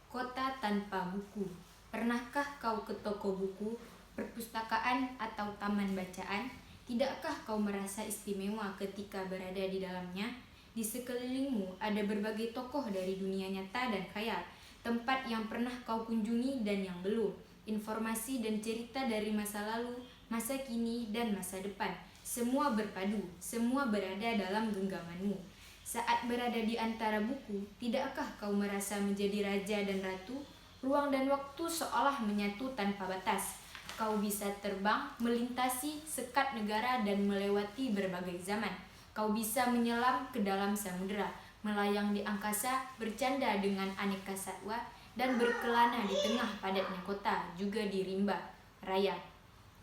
Kota tanpa buku. Pernahkah kau ke toko buku, perpustakaan, atau taman bacaan? Tidakkah kau merasa istimewa ketika berada di dalamnya? Di sekelilingmu ada berbagai tokoh dari dunia nyata dan khayal, tempat yang pernah kau kunjungi dan yang belum, informasi dan cerita dari masa lalu, masa kini, dan masa depan. Semua berpadu, semua berada dalam genggamanmu. Saat berada di antara buku, tidakkah kau merasa menjadi raja dan ratu? Ruang dan waktu seolah menyatu tanpa batas. Kau bisa terbang, melintasi sekat negara dan melewati berbagai zaman. Kau bisa menyelam ke dalam samudera, melayang di angkasa, bercanda dengan aneka satwa, dan berkelana di tengah padatnya kota, juga di rimba raya.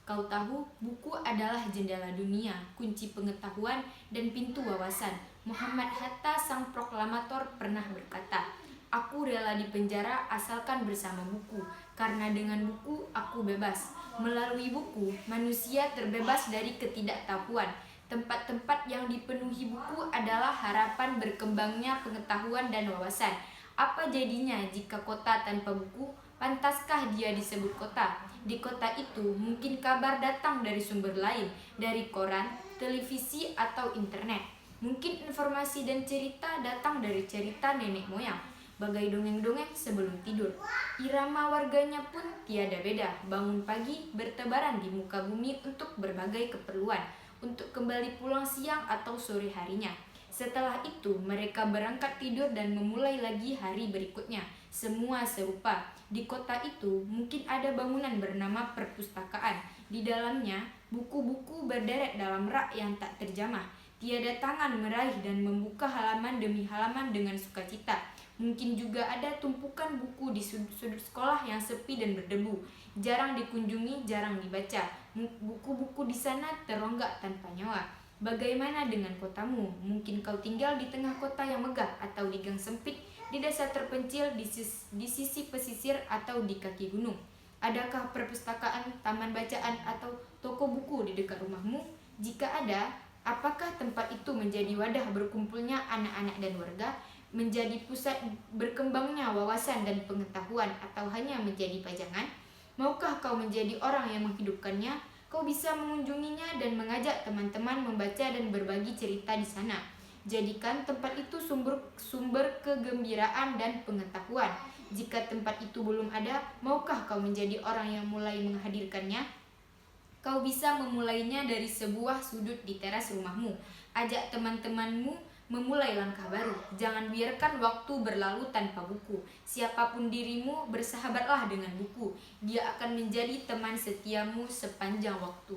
Kau tahu, buku adalah jendela dunia, kunci pengetahuan, dan pintu wawasan. Muhammad Hatta, sang proklamator, pernah berkata, "Aku rela dipenjara asalkan bersama buku, karena dengan buku aku bebas." Melalui buku, manusia terbebas dari ketidaktahuan. Tempat-tempat yang dipenuhi buku adalah harapan berkembangnya pengetahuan dan wawasan. Apa jadinya jika kota tanpa buku? Pantaskah dia disebut kota? Di kota itu mungkin kabar datang dari sumber lain, dari koran, televisi, atau internet. Mungkin informasi dan cerita datang dari cerita nenek moyang, bagai dongeng-dongeng sebelum tidur. Irama warganya pun tiada beda, bangun pagi, bertebaran di muka bumi untuk berbagai keperluan, untuk kembali pulang siang atau sore harinya. Setelah itu, mereka berangkat tidur dan memulai lagi hari berikutnya. Semua serupa. Di kota itu, mungkin ada bangunan bernama perpustakaan. Di dalamnya, buku-buku berderet dalam rak yang tak terjamah. Tiada tangan meraih dan membuka halaman demi halaman dengan sukacita. Mungkin juga ada tumpukan buku di sudut-sudut sekolah yang sepi dan berdebu. Jarang dikunjungi, jarang dibaca. Buku-buku di sana teronggak tanpa nyawa. Bagaimana dengan kotamu? Mungkin kau tinggal di tengah kota yang megah, atau di gang sempit, di desa terpencil, di sisi pesisir, atau di kaki gunung. Adakah perpustakaan, taman bacaan, atau toko buku di dekat rumahmu? Jika ada, apakah tempat itu menjadi wadah berkumpulnya anak-anak dan warga, menjadi pusat berkembangnya wawasan dan pengetahuan, atau hanya menjadi pajangan? Maukah kau menjadi orang yang menghidupkannya? Kau bisa mengunjunginya dan mengajak teman-teman membaca dan berbagi cerita di sana. Jadikan tempat itu sumber kegembiraan dan pengetahuan. Jika tempat itu belum ada, maukah kau menjadi orang yang mulai menghadirkannya? Kau bisa memulainya dari sebuah sudut di teras rumahmu. Ajak teman-temanmu memulai langkah baru. Jangan biarkan waktu berlalu tanpa buku. Siapapun dirimu, bersahabatlah dengan buku. Dia akan menjadi teman setiamu sepanjang waktu.